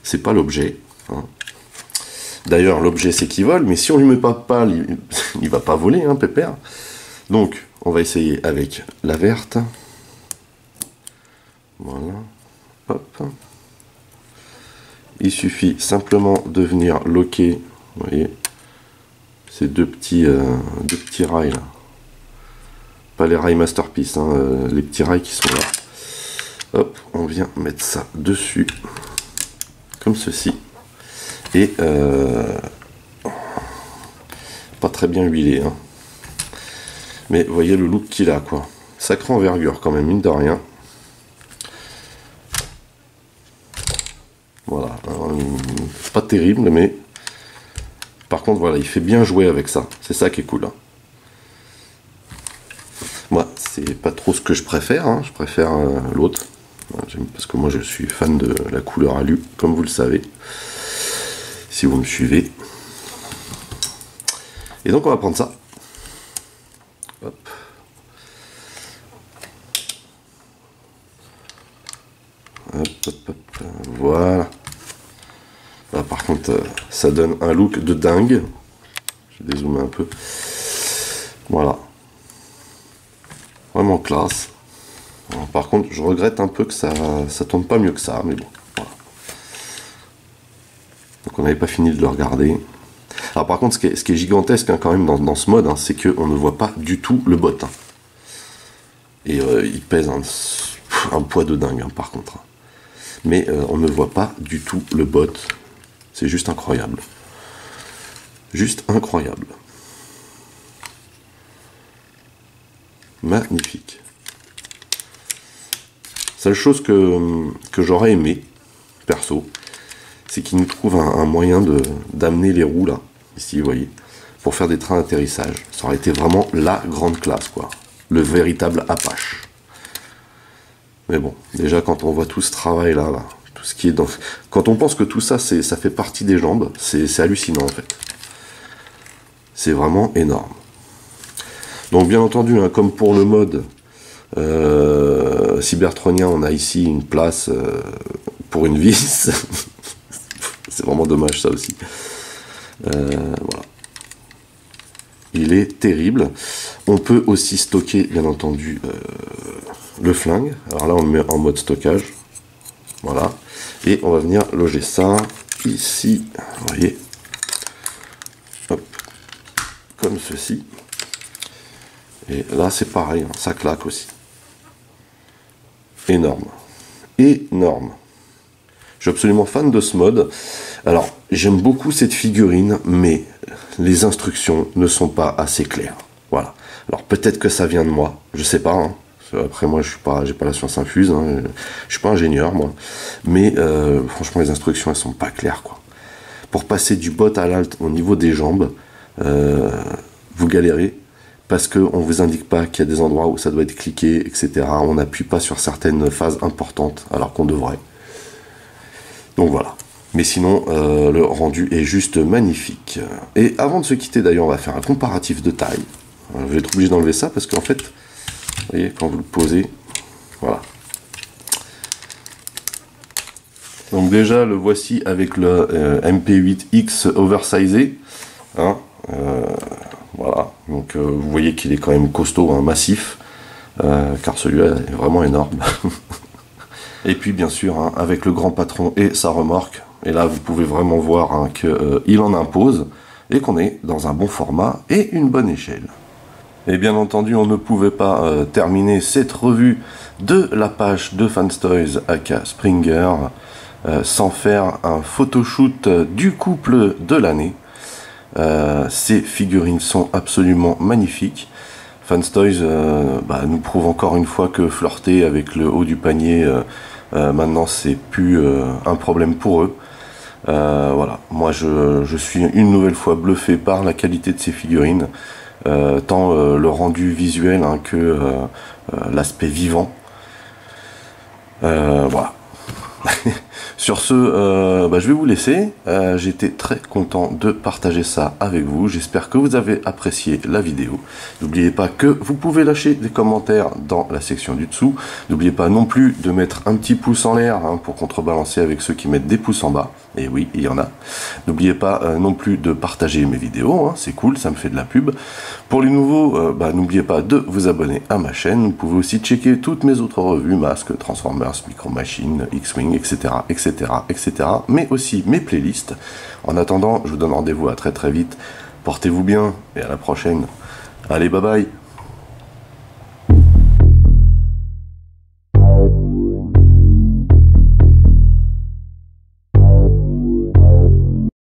Speaker 1: C'est pas l'objet. Hein. D'ailleurs, l'objet, c'est qu'il vole, mais si on lui met pas de pale, il va pas voler, hein, pépère. Donc, on va essayer avec la verte. Voilà. Hop. Il suffit simplement de venir loquer, vous voyez, ces deux petits rails là. Pas les rails Masterpiece, hein, les petits rails qui sont là. Hop, on vient mettre ça dessus, comme ceci. Et pas très bien huilé, hein. Mais vous voyez le look qu'il a, quoi. Sacrée envergure quand même, mine de rien. Voilà, pas terrible, mais par contre voilà, il fait bien jouer avec ça. C'est ça qui est cool. Hein. Moi, c'est pas trop ce que je préfère. Hein. Je préfère l'autre, parce que moi je suis fan de la couleur alu, comme vous le savez. Si vous me suivez. Et donc on va prendre ça. Hop. Hop, hop, hop. Voilà. Là, par contre, ça donne un look de dingue. Je vais dézoomer un peu. Voilà. Vraiment classe. Alors, par contre, je regrette un peu que ça tourne pas mieux que ça, mais bon. Donc on n'avait pas fini de le regarder. Alors par contre, ce qui est gigantesque hein, quand même dans ce mode, hein, c'est qu'on ne voit pas du tout le bot. Hein. Et il pèse un poids de dingue hein, par contre. Mais on ne voit pas du tout le bot. C'est juste incroyable. Juste incroyable. Magnifique. Seule chose que j'aurais aimé, perso, c'est qu'il nous trouve un moyen d'amener les roues là, ici vous voyez, pour faire des trains d'atterrissage. Ça aurait été vraiment la grande classe quoi, le véritable Apache. Mais bon, déjà quand on voit tout ce travail là, tout ce qui est dans... Quand on pense que tout ça, ça fait partie des jambes, c'est hallucinant en fait. C'est vraiment énorme. Donc bien entendu, hein, comme pour le mode cybertronien, on a ici une place pour une vis. C'est vraiment dommage ça aussi. Voilà. Il est terrible. On peut aussi stocker, bien entendu, le flingue. Alors là, on le met en mode stockage. Voilà. Et on va venir loger ça ici. Vous voyez. Hop. Comme ceci. Et là, c'est pareil. Hein, ça claque aussi. Énorme. Énorme. Je suis absolument fan de ce mode. Alors, j'aime beaucoup cette figurine, mais les instructions ne sont pas assez claires. Voilà. Alors peut-être que ça vient de moi, je sais pas, hein. Après moi j'ai pas la science infuse, hein. Je suis pas ingénieur moi, mais franchement les instructions elles sont pas claires quoi. Pour passer du bot à l'alt au niveau des jambes, vous galérez, parce qu'on ne vous indique pas qu'il y a des endroits où ça doit être cliqué, etc. On n'appuie pas sur certaines phases importantes, alors qu'on devrait. Donc voilà. Mais sinon, le rendu est juste magnifique. Et avant de se quitter, d'ailleurs, on va faire un comparatif de taille. Je vais être obligé d'enlever ça, parce qu'en fait, vous voyez, quand vous le posez, voilà. Donc déjà, le voici avec le MP8X oversizé. Hein, voilà, donc vous voyez qu'il est quand même costaud, hein, massif, car celui-là est vraiment énorme. Et puis bien sûr, hein, avec le grand patron et sa remorque, et là vous pouvez vraiment voir hein, qu'il en impose, et qu'on est dans un bon format et une bonne échelle. Et bien entendu, on ne pouvait pas terminer cette revue de la page de Fanstoys aka Springer sans faire un photoshoot du couple de l'année. Ces figurines sont absolument magnifiques. Fanstoys nous prouve encore une fois que flirter avec le haut du panier, maintenant c'est plus un problème pour eux. Voilà, moi je suis une nouvelle fois bluffé par la qualité de ces figurines, tant le rendu visuel hein, que l'aspect vivant. Voilà. Sur ce, je vais vous laisser. J'étais très content de partager ça avec vous. J'espère que vous avez apprécié la vidéo. N'oubliez pas que vous pouvez lâcher des commentaires dans la section du dessous. N'oubliez pas non plus de mettre un petit pouce en l'air hein, pour contrebalancer avec ceux qui mettent des pouces en bas. Et oui, il y en a. N'oubliez pas non plus de partager mes vidéos. Hein, c'est cool, ça me fait de la pub. Pour les nouveaux, n'oubliez pas de vous abonner à ma chaîne. Vous pouvez aussi checker toutes mes autres revues, Masques, Transformers, Micro Machines, X-Wing, etc., etc., etc., mais aussi mes playlists. En attendant, je vous donne rendez-vous à très très vite. Portez-vous bien et à la prochaine. Allez, bye bye.